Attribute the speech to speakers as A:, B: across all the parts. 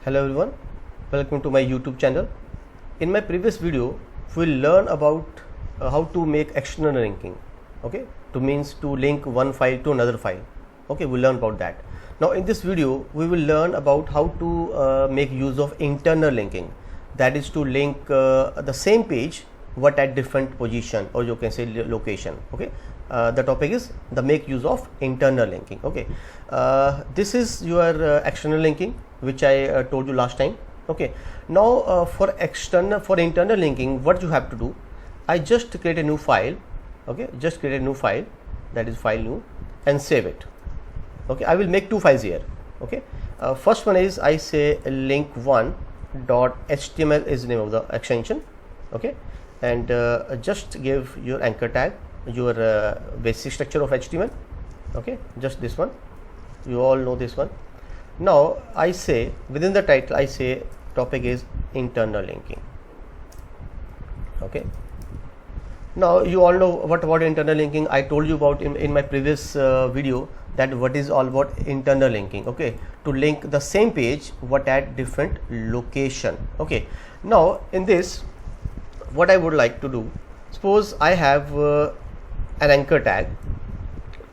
A: Hello everyone, welcome to my YouTube channel. In my previous video, we'll learn about how to make external linking. Okay, to means to link one file to another file. Okay, we'll learn about that. Now in this video, we will learn about how to make use of internal linking. That is to link the same page but at different position, or you can say location. Okay, the topic is the make use of internal linking. Okay, this is your external linking, which I told you last time. Okay, now for internal linking, what you have to do, I just create a new file. Okay, just create a new file, that is file new, and save it. Okay, I will make two files here. Okay, first one is I say link1.html is the name of the extension. Okay, and just give your anchor tag, your basic structure of HTML. Okay, just this one, you all know this one. Now I say within the title, I say topic is internal linking. Okay, now you all know what about internal linking. I told you about in my previous video that what is all about internal linking. Okay, to link the same page but at different location. Okay, now in this, what I would like to do, suppose I have an anchor tag.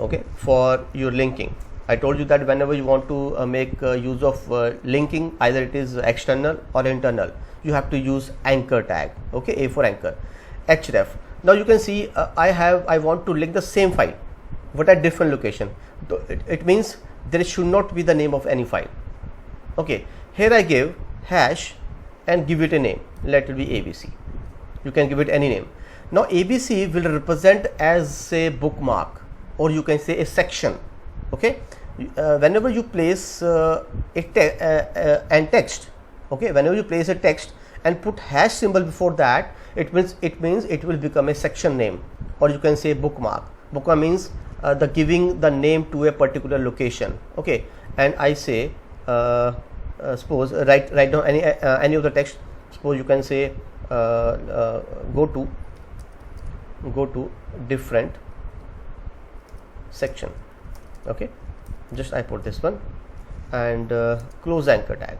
A: Okay, for your linking, I told you that whenever you want to make use of linking, either it is external or internal, you have to use anchor tag. Okay, A for anchor, href. Now you can see I want to link the same file but at different location. It means there should not be the name of any file. Okay, here I give hash and give it a name, let it be ABC. You can give it any name. Now ABC will represent as a bookmark, or you can say a section. Okay, whenever you place and text, okay, whenever you place a text and put hash symbol before that, it means it will become a section name, or you can say bookmark. Bookmark means the giving the name to a particular location. Okay, and I say suppose write down any of the text. Suppose you can say go to different section. Okay, just I put this one and close anchor tag.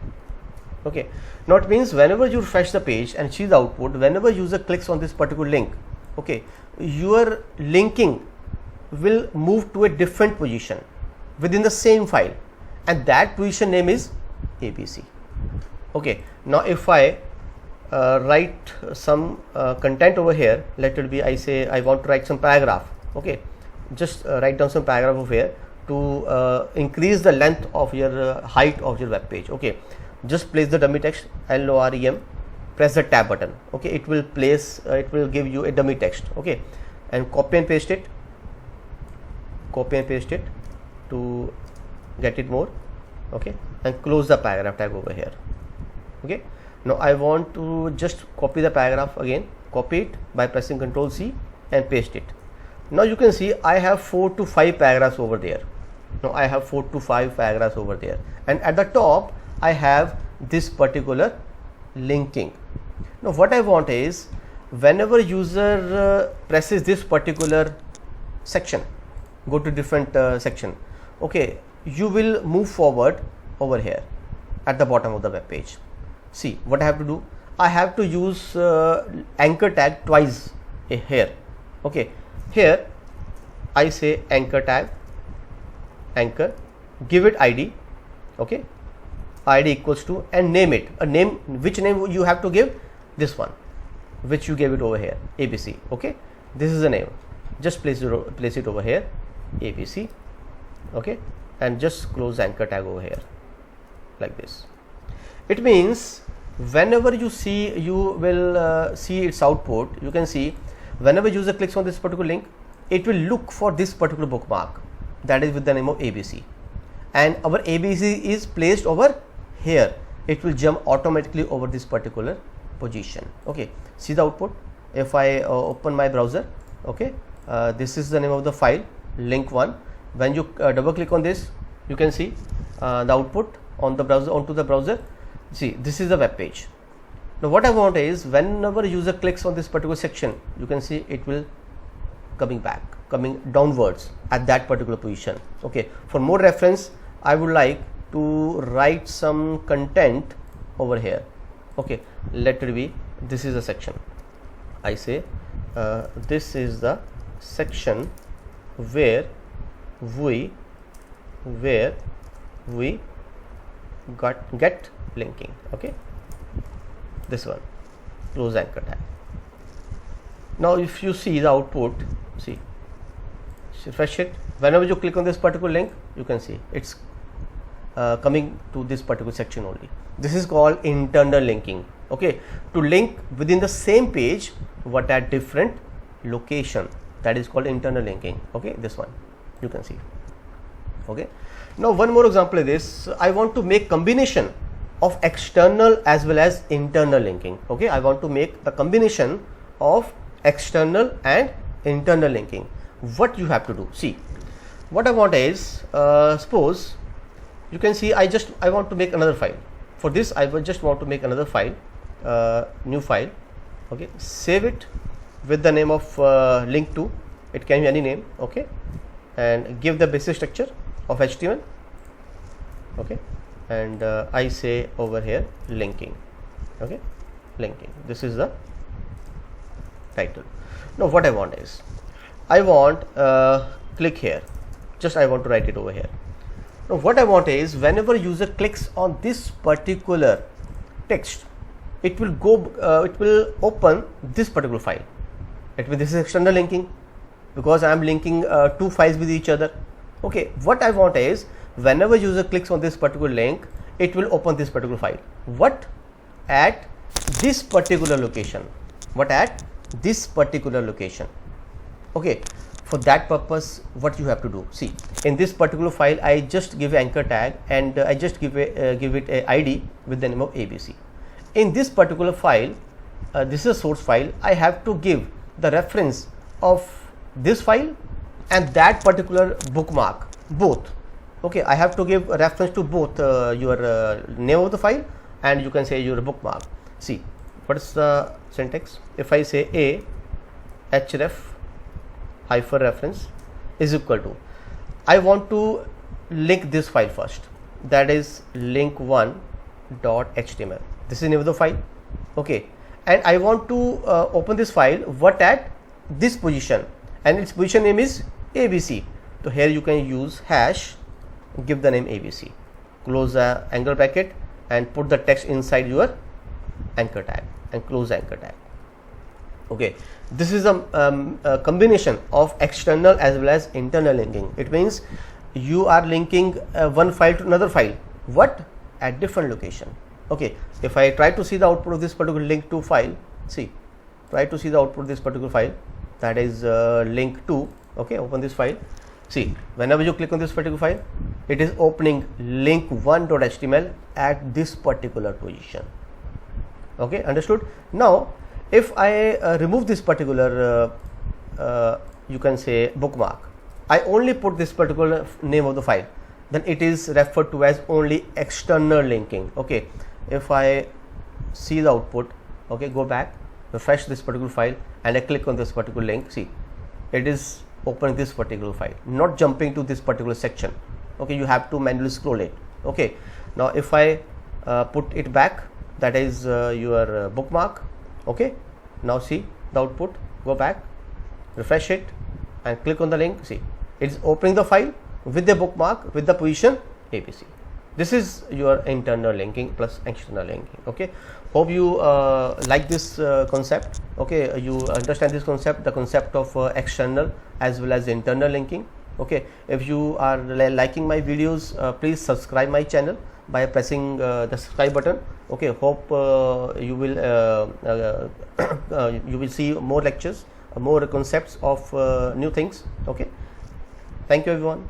A: Okay, now it means whenever you refresh the page and see the output, whenever user clicks on this particular link, okay, your linking will move to a different position within the same file, and that position name is ABC. Okay, now if I write some content over here, let it be, I say I want to write some paragraph. Okay, just write down some paragraph over here to increase the length of your height of your web page. Okay, just place the dummy text, LOREM, press the tab button. Okay, it will give you a dummy text. Okay, and copy and paste it to get it more. Okay, and close the paragraph tag over here. Okay, now I want to just copy the paragraph again, copy it by pressing Ctrl C and paste it. Now you can see I have 4 to 5 paragraphs over there. Now I have 4 to 5 paragraphs over there, and at the top I have this particular linking. Now what I want is whenever user presses this particular section, go to different section. Okay, you will move forward over here at the bottom of the web page. See what I have to do, I have to use anchor tag twice here. Okay, here I say anchor tag, anchor, give it ID. Okay, ID equals to, and name it a name. Which name you have to give? This one, which you gave it over here, ABC. Okay, this is the name, just place it over here, ABC. Okay, and just close anchor tag over here like this. It means whenever you see, you will see its output. You can see whenever user clicks on this particular link, it will look for this particular bookmark, that is with the name of ABC, and our ABC is placed over here. It will jump automatically over this particular position. Okay, see the output. If I open my browser, okay, this is the name of the file, link1. When you double click on this, you can see the output on the browser, onto the browser. See, this is the web page. Now what I want is whenever user clicks on this particular section, you can see it will coming downwards at that particular position. Okay, for more reference, I would like to write some content over here. Okay, let it be, this is a section. I say this is the section where we get linking. Okay, this one, close anchor tag. Now if you see the output, see, refresh it, whenever you click on this particular link, you can see it's coming to this particular section only. This is called internal linking. Okay, to link within the same page but at different location, that is called internal linking. Okay, this one you can see. Okay, now one more example is this. I want to make combination of external as well as internal linking. Okay, I want to make a combination of external and internal linking. What you have to do, see, what I want is, suppose you can see I want to make another file. For this I will just want to make another file, new file. Okay, save it with the name of link2, it can be any name. Okay, and give the basic structure of HTML. Okay, and I say over here linking. Okay, linking, this is the title. Now what I want is, I want click here, just I want to write it over here. Now what I want is, whenever user clicks on this particular text, it will go it will open this particular file. It means this is external linking, because I am linking two files with each other. Okay, what I want is, whenever user clicks on this particular link, it will open this particular file. What? At this particular location. What? At this particular location. Okay, for that purpose what you have to do, see, in this particular file I just give anchor tag and I just give it a ID with the name of ABC. In this particular file, this is a source file, I have to give the reference of this file and that particular bookmark, both. Okay, I have to give a reference to both your name of the file and you can say your bookmark. See, what is the syntax? If I say a href hyphen reference is equal to, I want to link this file first, that is link1.html. this is the name of the file. Okay, and I want to open this file what at this position, and its position name is ABC. So here you can use hash, give the name ABC, close the angle bracket and put the text inside your anchor tag and close the anchor tag. Okay, this is a combination of external as well as internal linking. It means you are linking one file to another file, what? At different location. Okay, if I try to see the output of this particular link2 file, see, try to see the output of this particular file, that is link2. Okay, open this file. See, whenever you click on this particular file, it is opening link1.html at this particular position. Okay, understood? Now if I remove this particular you can say bookmark, I only put this particular name of the file, then it is referred to as only external linking. Okay, if I see the output, okay, go back, refresh this particular file and I click on this particular link, see, it is opening this particular file, not jumping to this particular section. Okay, you have to manually scroll it. Okay, now if I put it back, that is your bookmark. Okay, now see the output, go back, refresh it and click on the link, see, it is opening the file with the bookmark with the position ABC. This is your internal linking plus external linking. Okay, hope you like this concept. Okay, you understand this concept, the concept of external as well as internal linking. Okay, if you are liking my videos, please subscribe my channel by pressing the subscribe button. Okay, hope you will see more lectures, more concepts of new things. Okay, thank you everyone.